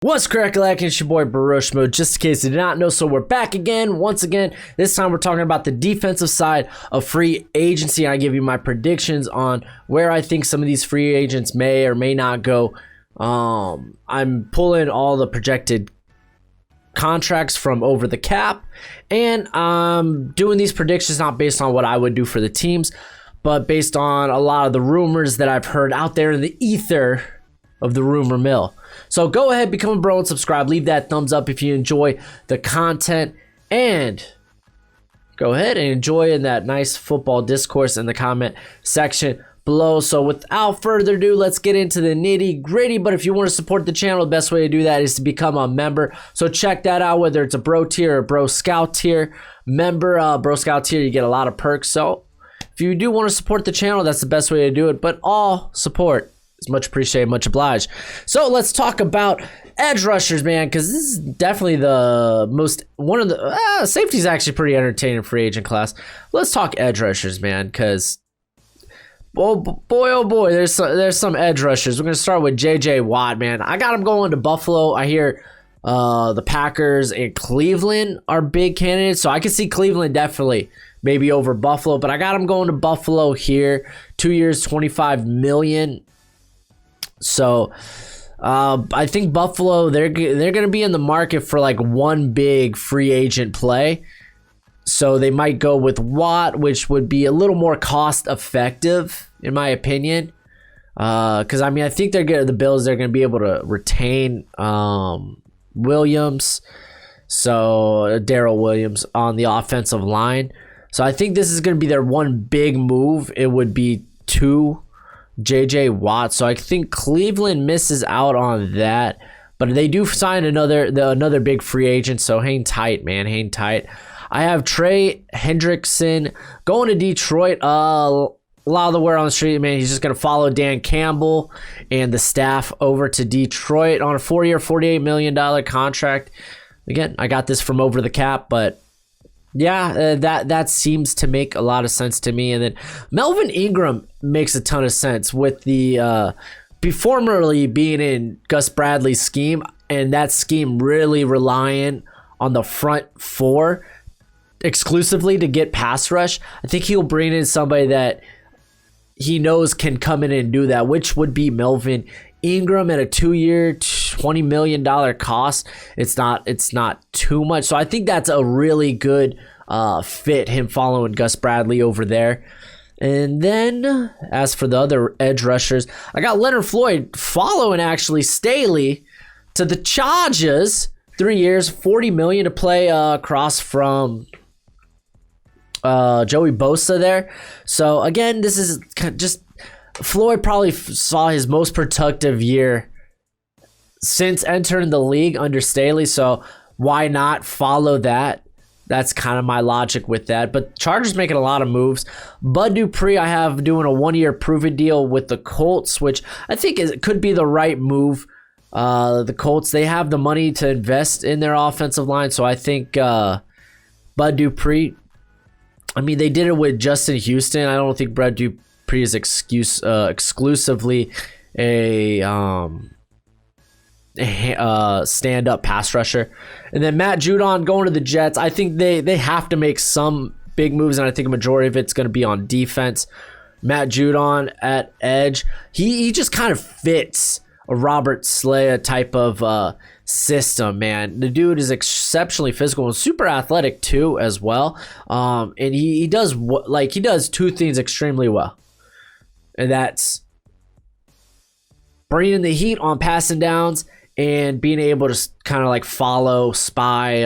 What's crack-a-lack? It's your boy Barushmo. Just in case you did not know, so we're back again. Once again, this time we're talking about the defensive side of free agency. I give you my predictions on where I think some of these free agents may or may not go. I'm pulling all the projected contracts from over the cap, and I'm doing these predictions not based on what I would do for the teams, but based on a lot of the rumors that I've heard out there in the ether of the rumor mill. So go ahead, become a bro and subscribe. Leave that thumbs up if you enjoy the content, and go ahead and enjoy in that nice football discourse in the comment section below. So without further ado, let's get into the nitty gritty. But if you want to support the channel, the best way to do that is to become a member. So check that out, whether it's a bro tier or bro scout tier member. Bro scout tier, you get a lot of perks. So if you do want to support the channel, that's the best way to do it. But all support is much appreciated, much obliged. So let's talk about edge rushers, man, because this is definitely the most, one of the, safety is actually pretty entertaining free agent class. Let's talk edge rushers, man, because, oh boy, there's some edge rushers. We're going to start with J.J. Watt, man. I got him going to Buffalo. I hear the Packers and Cleveland are big candidates, so I can see Cleveland definitely maybe over Buffalo, but I got him going to Buffalo here. 2 years, $25 million. So I think Buffalo, they're going to be in the market for like one big free agent play. So they might go with Watt, which would be a little more cost effective in my opinion. Because I mean, I think the Bills, they're going to be able to retain Williams. So Darrell Williams on the offensive line. So I think this is going to be their one big move. It would be to J.J. Watt. So I think Cleveland misses out on that, but they do sign another big free agent. So hang tight, man, hang tight. I have Trey Hendrickson going to Detroit. A lot of the word on the street, man, he's just going to follow Dan Campbell and the staff over to Detroit on a 4-year, $48 million contract. Again, I got this from over the cap, but yeah, that seems to make a lot of sense to me. And then Melvin Ingram makes a ton of sense with the formerly being in Gus Bradley's scheme, and that scheme really relying on the front four exclusively to get pass rush. I think he'll bring in somebody that he knows can come in and do that, which would be Melvin Ingram at a 2-year, $20 million cost. It's not too much. So I think that's a really good fit, him following Gus Bradley over there. And then as for the other edge rushers, I got Leonard Floyd following actually Staley to the Chargers. 3 years, $40 million to play across from Joey Bosa there. So again, this is just Floyd probably saw his most productive year since entering the league under Staley, so why not follow that? That's kind of my logic with that. But Chargers making a lot of moves. Bud Dupree, I have doing a 1-year prove-it deal with the Colts, which I think could be the right move. The Colts, they have the money to invest in their offensive line, so I think Bud Dupree, I mean, they did it with Justin Houston. I don't think Bud Dupree is exclusively a stand-up pass rusher. And then Matt Judon going to the Jets. I think they have to make some big moves, and I think a majority of it's going to be on defense. Matt Judon at edge. He just kind of fits a Robert Saleh type of system, man. The dude is exceptionally physical and super athletic too as well. And he does two things extremely well. And that's bringing the heat on passing downs and being able to kind of like follow, spy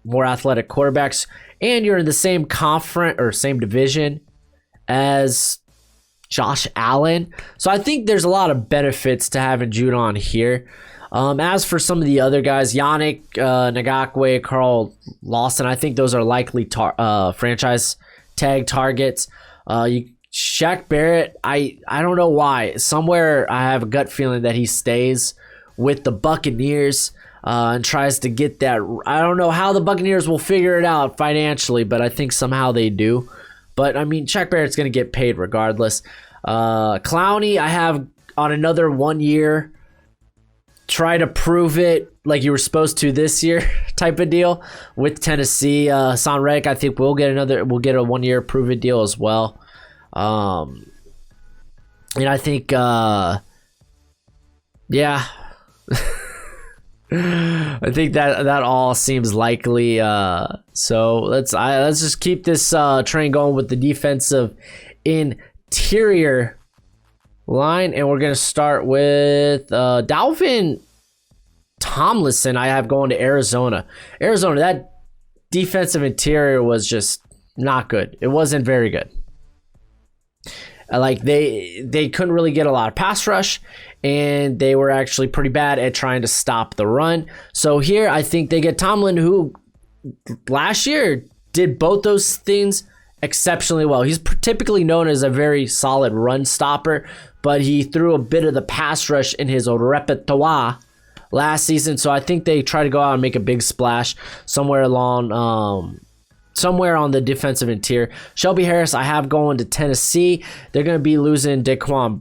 more athletic quarterbacks. And you're in the same conference or same division as Josh Allen. So I think there's a lot of benefits to having Judon here. As for some of the other guys, Yannick Ngakoue, Carl Lawson, I think those are likely franchise tag targets. Shaq Barrett, I don't know why. Somewhere I have a gut feeling that he stays with the Buccaneers and tries to get that. I don't know how the Buccaneers will figure it out financially, but I think somehow they do. But, I mean, Shaq Barrett's going to get paid regardless. Clowney, I have on another 1 year try to prove it like you were supposed to this year type of deal with Tennessee. Son Reddick, I think we'll get a 1-year prove it deal as well. And I think, yeah, I think that all seems likely. So let's just keep this train going with the defensive interior line, and we're gonna start with Dalvin Tomlinson. I have going to Arizona. That defensive interior was just not good. It wasn't very good. Like they couldn't really get a lot of pass rush, and they were actually pretty bad at trying to stop the run. So here I think they get Tomlin, who last year did both those things exceptionally well. He's typically known as a very solid run stopper, but he threw a bit of the pass rush in his repertoire last season. So I think they try to go out and make a big splash somewhere along somewhere on the defensive interior. Shelby Harris, I have going to Tennessee. They're going to be losing Daquan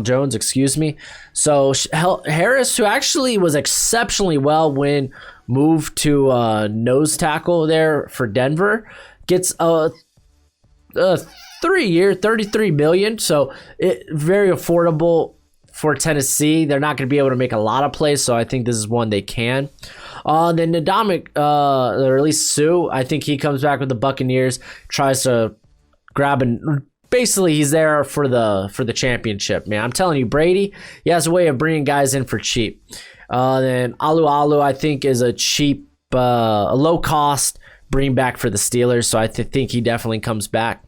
Jones, excuse me. So Harris, who actually was exceptionally well when moved to nose tackle there for Denver, gets a 3-year, $33 million. So very affordable for Tennessee. They're not going to be able to make a lot of plays, so I think this is one they can. Then Ndamukong, or at least Sue, I think he comes back with the Buccaneers, tries to grab and basically he's there for the championship, man. I'm telling you, Brady, he has a way of bringing guys in for cheap. Then Alu, I think, is a cheap, a low cost bring back for the Steelers, so I think he definitely comes back.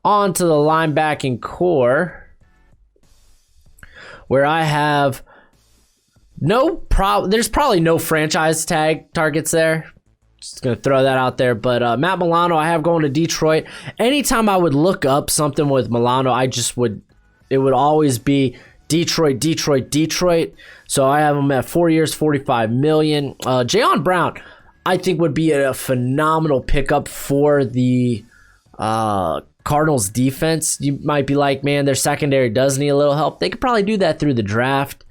On to the linebacking core, where I have there's probably no franchise tag targets there. Just going to throw that out there. But Matt Milano, I have going to Detroit. Anytime I would look up something with Milano, it would always be Detroit. So I have him at 4 years, $45 million. Jayon Brown, I think, would be a phenomenal pickup for the Cardinals defense. You might be like, man, their secondary does need a little help. They could probably do that through the draft.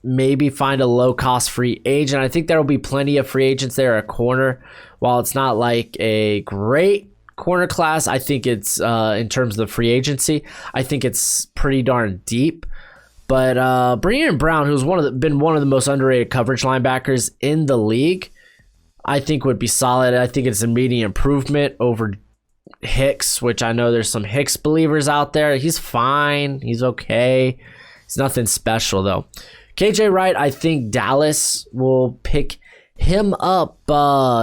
Maybe find a low-cost free agent. I think there will be plenty of free agents there at corner. While it's not like a great corner class, I think it's, in terms of the free agency, I think it's pretty darn deep. But bringing in Brown, who's been one of the most underrated coverage linebackers in the league, I think would be solid. I think it's a immediate improvement over Hicks, which I know there's some Hicks believers out there. He's fine. He's okay. He's nothing special, though. KJ Wright, I think Dallas will pick him up.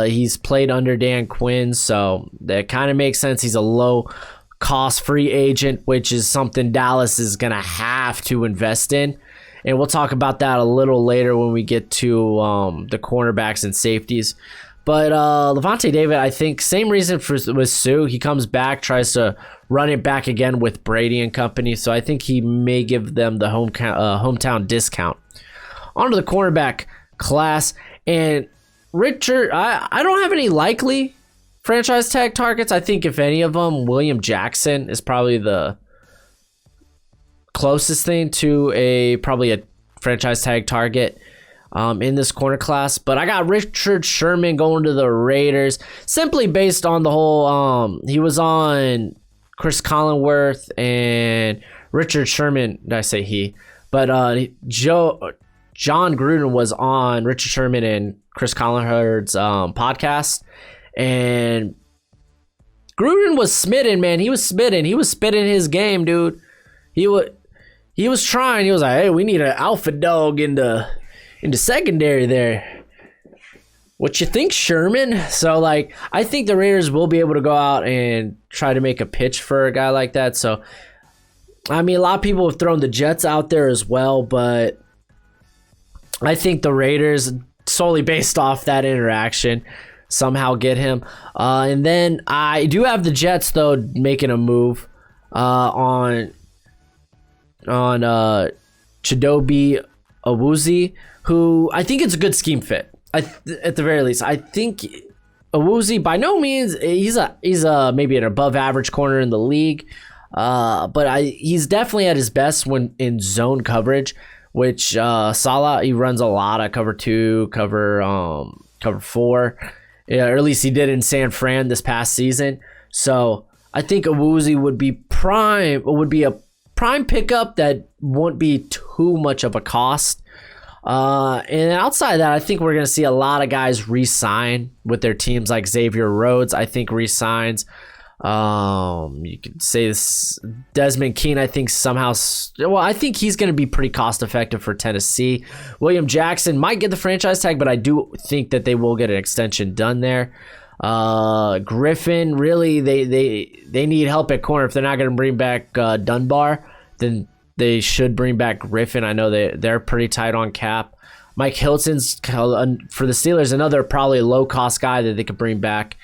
He's played under Dan Quinn, so that kind of makes sense. He's a low-cost free agent, which is something Dallas is going to have to invest in. And we'll talk about that a little later when we get to the cornerbacks and safeties. But Levante David, I think, same reason with Sue. He comes back, tries to run it back again with Brady and company. So I think he may give them the hometown discount. On to the cornerback class. And Richard, I don't have any likely franchise tag targets. I think if any of them, William Jackson is probably the closest thing to probably a franchise tag target in this corner class. But I got Richard Sherman going to the Raiders simply based on the whole he was on Chris Collinsworth and Richard Sherman. Did I say he? But John Gruden was on Richard Sherman and Chris Collinsworth's podcast, and Gruden was smitten, man. He was spitting his game, dude. He was trying. He was like, hey, we need an alpha dog in the secondary there. What you think, Sherman? So, like, I think the Raiders will be able to go out and try to make a pitch for a guy like that. So, I mean, a lot of people have thrown the Jets out there as well, but I think the Raiders, solely based off that interaction, somehow get him. And then I do have the Jets, though, making a move on Chidobe Awuzie, who I think it's a good scheme fit. At the very least, I think Awuzie, by no means, he's a maybe an above average corner in the league. But he's definitely at his best when in zone coverage, which Salah, he runs a lot of cover 2, cover 4. Yeah, or at least he did in San Fran this past season. So I think Awuzie would be a prime pickup that won't be too much of a cost. And outside of that, I think we're going to see a lot of guys re-sign with their teams, like Xavier Woods, I think re-signs. You could say this Desmond Keene, I think I think he's going to be pretty cost effective for Tennessee. William Jackson might get the franchise tag, but I do think that they will get an extension done there. Griffin, really, they need help at corner. If they're not going to bring back Dunbar, then they should bring back Griffin. I know they're pretty tight on cap. Mike Hilton's for the Steelers, another probably low cost guy that they could bring back.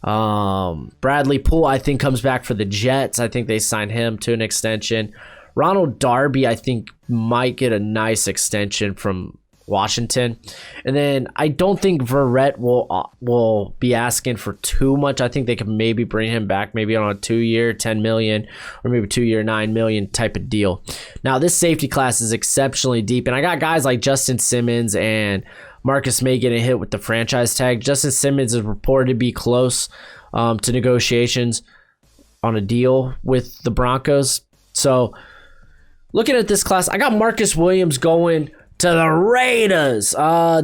Bradley Poole, I think, comes back for the Jets. I think they signed him to an extension. Ronald Darby, I think, might get a nice extension from Washington. And then I don't think Verrett will be asking for too much. I think they could maybe bring him back maybe on a 2-year, $10 million, or maybe 2-year, $9 million type of deal. Now, this safety class is exceptionally deep, and I got guys like Justin Simmons and Marcus May getting hit with the franchise tag. Justin Simmons is reported to be close to negotiations on a deal with the Broncos. So, looking at this class, I got Marcus Williams going to the Raiders.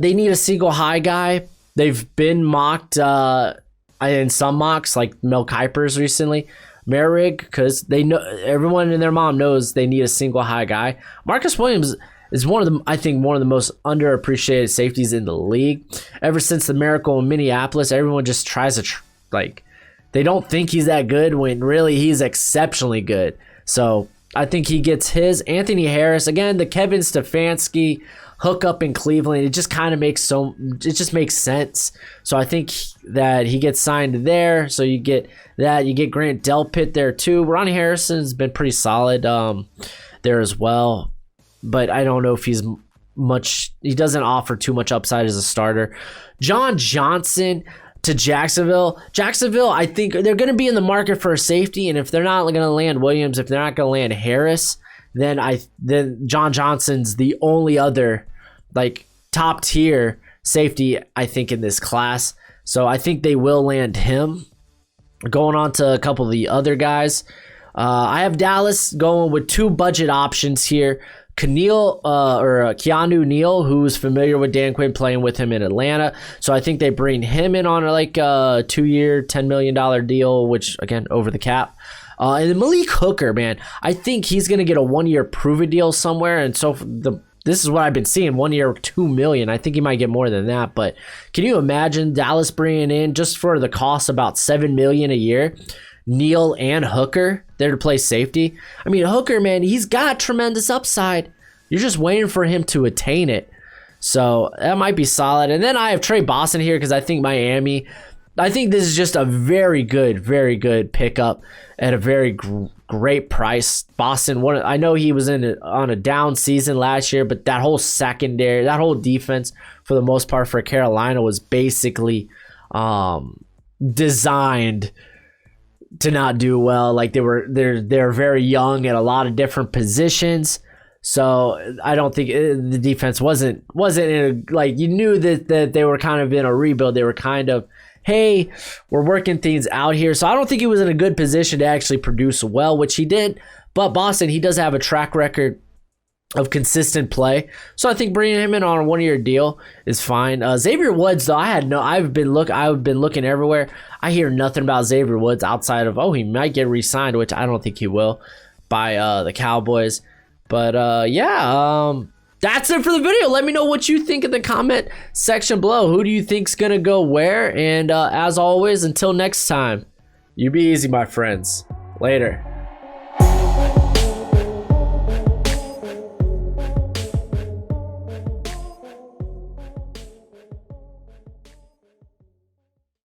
They need a single high guy. They've been mocked in some mocks, like Mel Kiper's recently. Merrick, because they know everyone and their mom knows they need a single high guy. Marcus Williams is one of the most underappreciated safeties in the league. Ever since the miracle in Minneapolis, everyone just tries to they don't think he's that good when really he's exceptionally good. So I think he gets his. Anthony Harris, again, the Kevin Stefanski hookup in Cleveland, it just kind of makes sense. So I think that he gets signed there. So you get that. You get Grant Delpit there too. Ronnie Harrison's been pretty solid there as well. But I don't know if he doesn't offer too much upside as a starter. John Johnson to Jacksonville. I think they're going to be in the market for a safety, and if they're not going to land Williams, if they're not going to land Harris, then John Johnson's the only other top tier safety I think in this class. So I think they will land him. Going on to a couple of the other guys. I have Dallas going with 2 budget options here. Keanu Neal, who's familiar with Dan Quinn, playing with him in Atlanta. So I think they bring him in on a 2-year, $10 million deal, which, again, over the cap. And then Malik Hooker, man, I think he's going to get a 1-year prove-it deal somewhere. And so this is what I've been seeing, 1 year, $2 million. I think he might get more than that. But can you imagine Dallas bringing in, just for the cost, about $7 million a year, Neal and Hooker there to play safety? I mean, Hooker, man, he's got tremendous upside. You're just waiting for him to attain it. So that might be solid. And then I have Trey Boston here because I think Miami, I think this is just a very good pickup at a very great price. Boston, I know he was on a down season last year, but that whole secondary, that whole defense for the most part for Carolina was basically designed to not do well. They're very young at a lot of different positions. So I don't think the defense wasn't in you knew that they were kind of in a rebuild. They were kind of, hey, we're working things out here. So I don't think he was in a good position to actually produce well, which he did. But Boston, he does have a track record of consistent play. So I think bringing him in on a 1-year deal is fine. Xavier Woods, though, I've been looking everywhere. I hear nothing about Xavier Woods outside of, he might get re-signed, which I don't think he will, by the Cowboys. But that's it for the video. Let me know what you think in the comment section below. Who do you think's gonna go where? And as always, until next time, you be easy, my friends. Later.